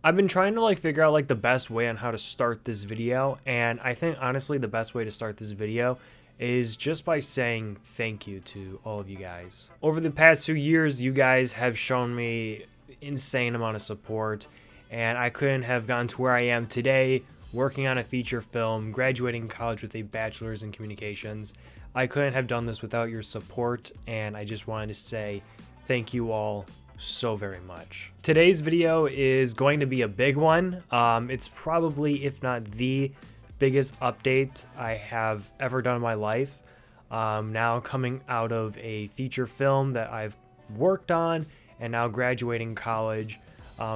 I've been trying to like figure out like the best way on how to start this video, and I think honestly the best way to start this video is just by saying thank you to all of you guys. Over the past 2 years, you guys have shown me insane amount of support, and I couldn't have gotten to where I am today working on a feature film, graduating college with a bachelor's in communications. I couldn't have done this without your support, and I just wanted to say thank you all so very much. Today's video is going to be a big one. It's probably, if not the biggest update I have ever done in my life. Now coming out of a feature film that I've worked on and now graduating college,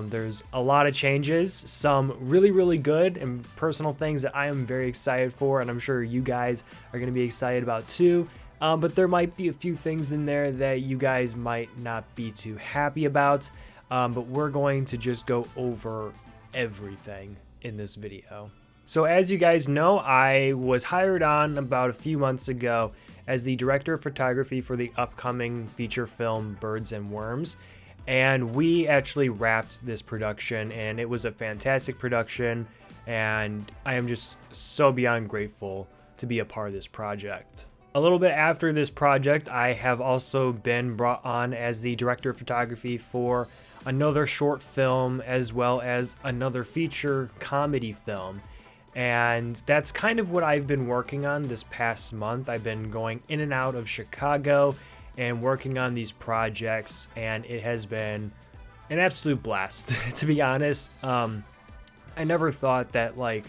there's a lot of changes, some really good and personal things that I am very excited for, and I'm sure you guys are going to be excited about too. But there might be a few things in there that you guys might not be too happy about, but we're going to just go over everything in this video. So as you guys know, I was hired on about a few months ago as the director of photography for the upcoming feature film Birds and Worms, and we actually wrapped this production, and it was a fantastic production, and I am just so beyond grateful to be a part of this project. A little bit after this project, I have also been brought on as the director of photography for another short film as well as another feature comedy film. And that's kind of what I've been working on this past month. I've been going in and out of Chicago and working on these projects, and it has been an absolute blast, to be honest. I never thought that, like,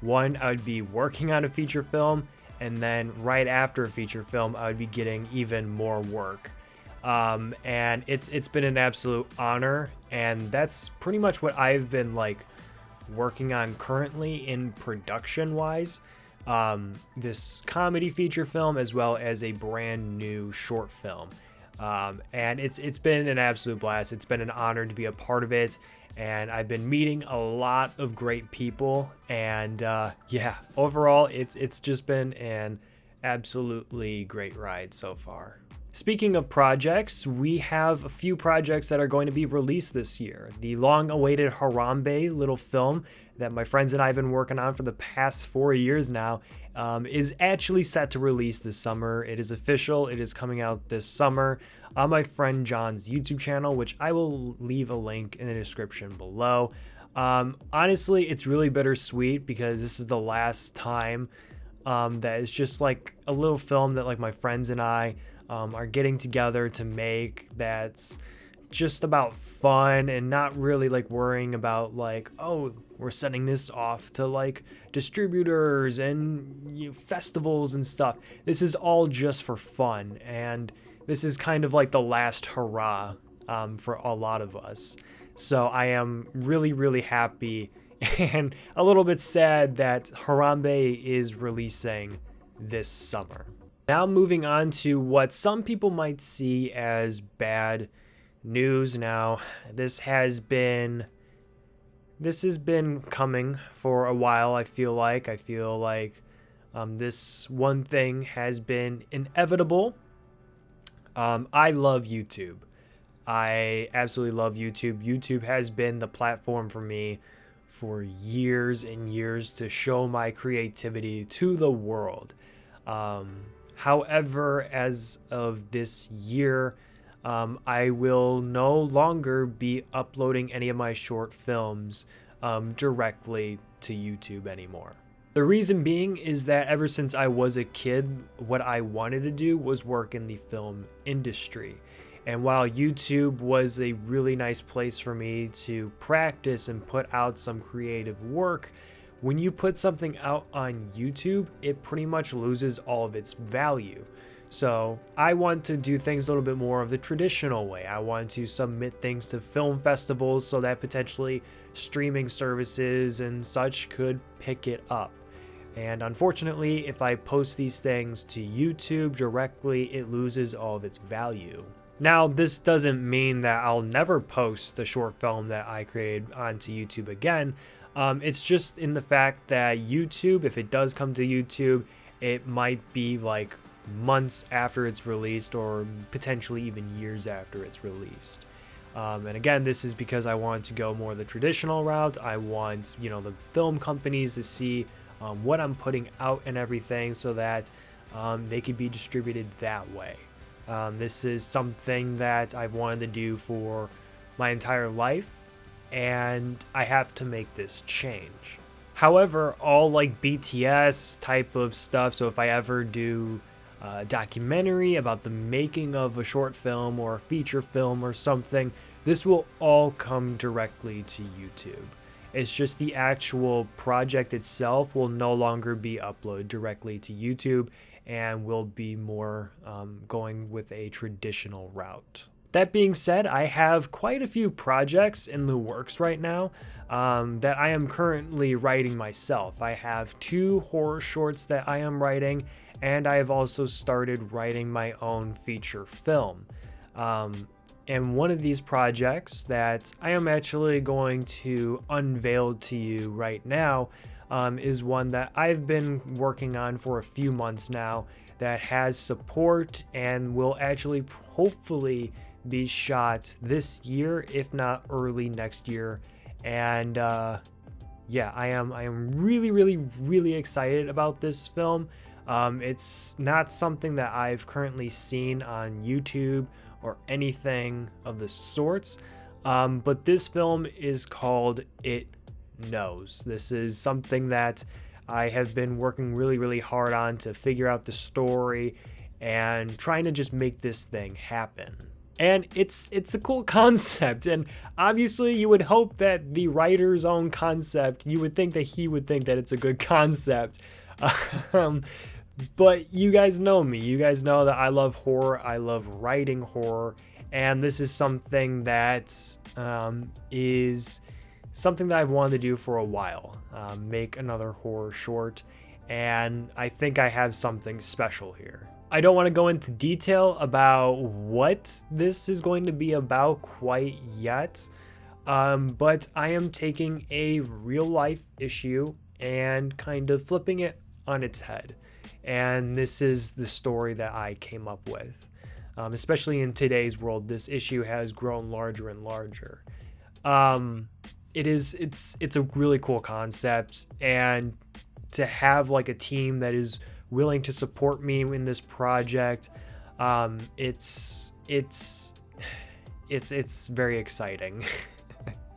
one, I would be working on a feature film, and then right after a feature film, I would be getting even more work. And it's been an absolute honor, and that's pretty much what I've been like working on currently in production wise. This comedy feature film as well as a brand new short film. And it's been an absolute blast. It's been an honor to be a part of it. And I've been meeting a lot of great people, and yeah, overall it's just been an absolutely great ride so far. Speaking of projects, we have a few projects that are going to be released this year. The long-awaited Harambe little film that my friends and I have been working on for the past 4 years now is actually set to release this summer. It is official. It is coming out this summer on my friend John's YouTube channel, which I will leave a link in the description below. Honestly, it's really bittersweet because this is the last time that it's just like a little film that like my friends and I are getting together to make, that's just about fun and not really like worrying about like, oh, we're sending this off to like distributors and festivals and stuff. This is all just for fun, and this is kind of like the last hurrah for a lot of us. So I am really happy and a little bit sad that Harambe is releasing this summer. Now moving on to what some people might see as bad news. Now, this has been coming for a while. I feel like this one thing has been inevitable. I love YouTube. I absolutely love YouTube. YouTube has been the platform for me for years and years to show my creativity to the world. However, as of this year, I will no longer be uploading any of my short films directly to YouTube anymore. The reason being is that ever since I was a kid, what I wanted to do was work in the film industry. And while YouTube was a really nice place for me to practice and put out some creative work, when you put something out on YouTube, it pretty much loses all of its value. So I want to do things a little bit more of the traditional way. I want to submit things to film festivals so that potentially streaming services and such could pick it up. And unfortunately, if I post these things to YouTube directly, it loses all of its value. Now, this doesn't mean that I'll never post the short film that I created onto YouTube again. It's just in the fact that YouTube, if it does come to YouTube, it might be like months after it's released or potentially even years after it's released. And again, this is because I want to go more the traditional route. I want, the film companies to see what I'm putting out and everything, so that they could be distributed that way. This is something that I've wanted to do for my entire life, and I have to make this change. However, all like BTS type of stuff, so if I ever do a documentary about the making of a short film or a feature film or something, this will all come directly to YouTube. It's just the actual project itself will no longer be uploaded directly to YouTube, and will be more going with a traditional route. That being said, I have quite a few projects in the works right now that I am currently writing myself. I have 2 horror shorts that I am writing, and I have also started writing my own feature film. And one of these projects that I am actually going to unveil to you right now is one that I've been working on for a few months now, that has support and will actually hopefully be shot this year, if not early next year. And yeah, I am really excited about this film. It's not something that I've currently seen on YouTube or anything of the sorts, but this film is called It Knows. This is something that I have been working really hard on to figure out the story and trying to just make this thing happen. And it's a cool concept, and obviously you would hope that the writer's own concept, you would think that he would think that it's a good concept. But you guys know me. You guys know that I love horror. I love writing horror, and this is something that is something that I've wanted to do for a while. Make another horror short, and I think I have something special here. I don't want to go into detail about what this is going to be about quite yet, but I am taking a real life issue and kind of flipping it on its head. And this is the story that I came up with. Especially in today's world, this issue has grown larger and larger. It's a really cool concept, and to have like a team that is willing to support me in this project, it's very exciting.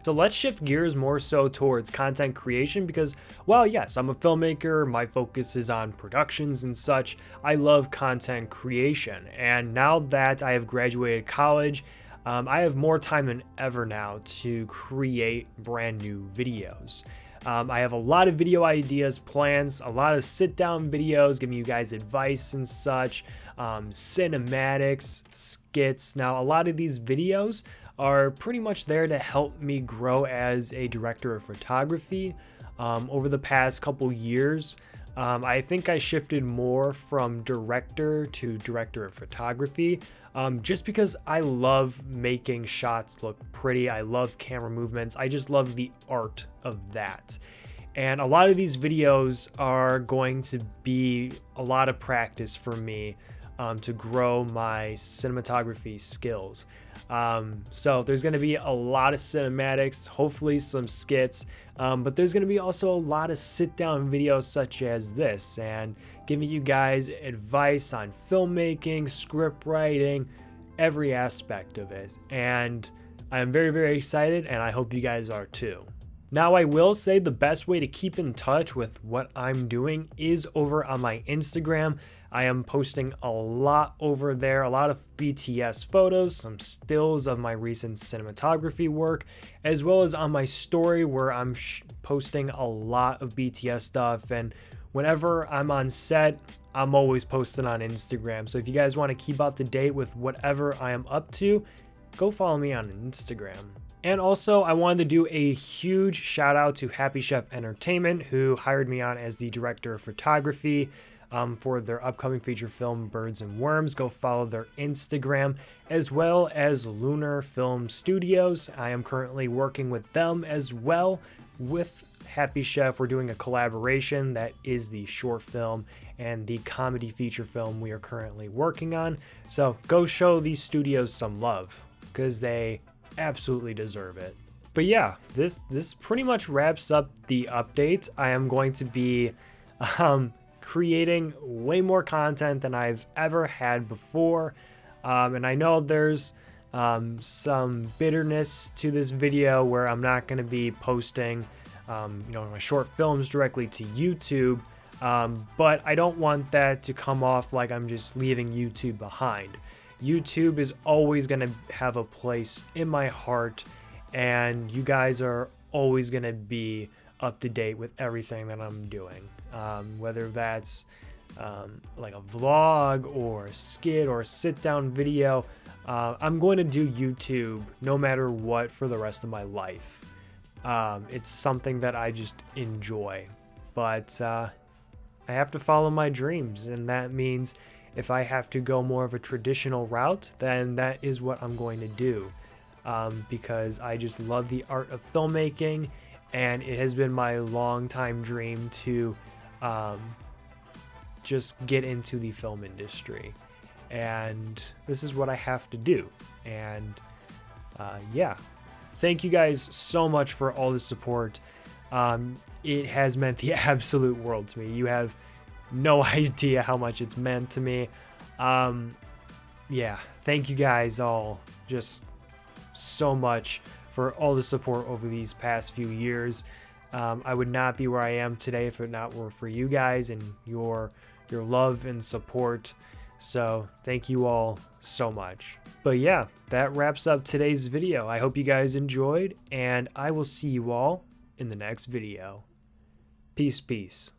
So let's shift gears more so towards content creation, because while yes, I'm a filmmaker, my focus is on productions and such, I love content creation. And now that I have graduated college, I have more time than ever now to create brand new videos. I have a lot of video ideas, plans, a lot of sit-down videos giving you guys advice and such, cinematics, skits. Now, a lot of these videos are pretty much there to help me grow as a director of photography. Over the past couple years, I think I shifted more from director to director of photography, just because I love making shots look pretty. I love camera movements. I just love the art of that. And a lot of these videos are going to be a lot of practice for me to grow my cinematography skills. So there's going to be a lot of cinematics, hopefully some skits, but there's going to be also a lot of sit-down videos such as this, and giving you guys advice on filmmaking, script writing, every aspect of it. And I'm very excited, and I hope you guys are too. Now, I will say the best way to keep in touch with what I'm doing is over on my Instagram. I am posting a lot over there, a lot of BTS photos, some stills of my recent cinematography work, as well as on my story where I'm posting a lot of BTS stuff. And whenever I'm on set, I'm always posting on Instagram. So if you guys want to keep up to date with whatever I am up to, go follow me on Instagram. And also, I wanted to do a huge shout out to Happy Chef Entertainment, who hired me on as the director of photography for their upcoming feature film, Birds and Worms. Go follow their Instagram, as well as Lunar Film Studios. I am currently working with them as well. With Happy Chef, we're doing a collaboration that is the short film and the comedy feature film we are currently working on. So go show these studios some love, because they absolutely deserve it. But yeah, this pretty much wraps up the update. I am going to be creating way more content than I've ever had before. And I know there's some bitterness to this video where I'm not going to be posting my short films directly to YouTube. But I don't want that to come off like I'm just leaving YouTube behind. YouTube is always going to have a place in my heart, and you guys are always going to be up to date with everything that I'm doing. Whether that's like a vlog or a skit or a sit down video, I'm going to do YouTube no matter what for the rest of my life. It's something that I just enjoy, but I have to follow my dreams, and that means if I have to go more of a traditional route, then that is what I'm going to do, because I just love the art of filmmaking, and it has been my long-time dream to just get into the film industry, and this is what I have to do. And yeah, thank you guys so much for all the support. It has meant the absolute world to me. You have no idea how much it's meant to me. Yeah, thank you guys all just so much for all the support over these past few years. I would not be where I am today if it not were for you guys and your love and support. So thank you all so much. But yeah, that wraps up today's video. I hope you guys enjoyed, and I will see you all in the next video. Peace, peace.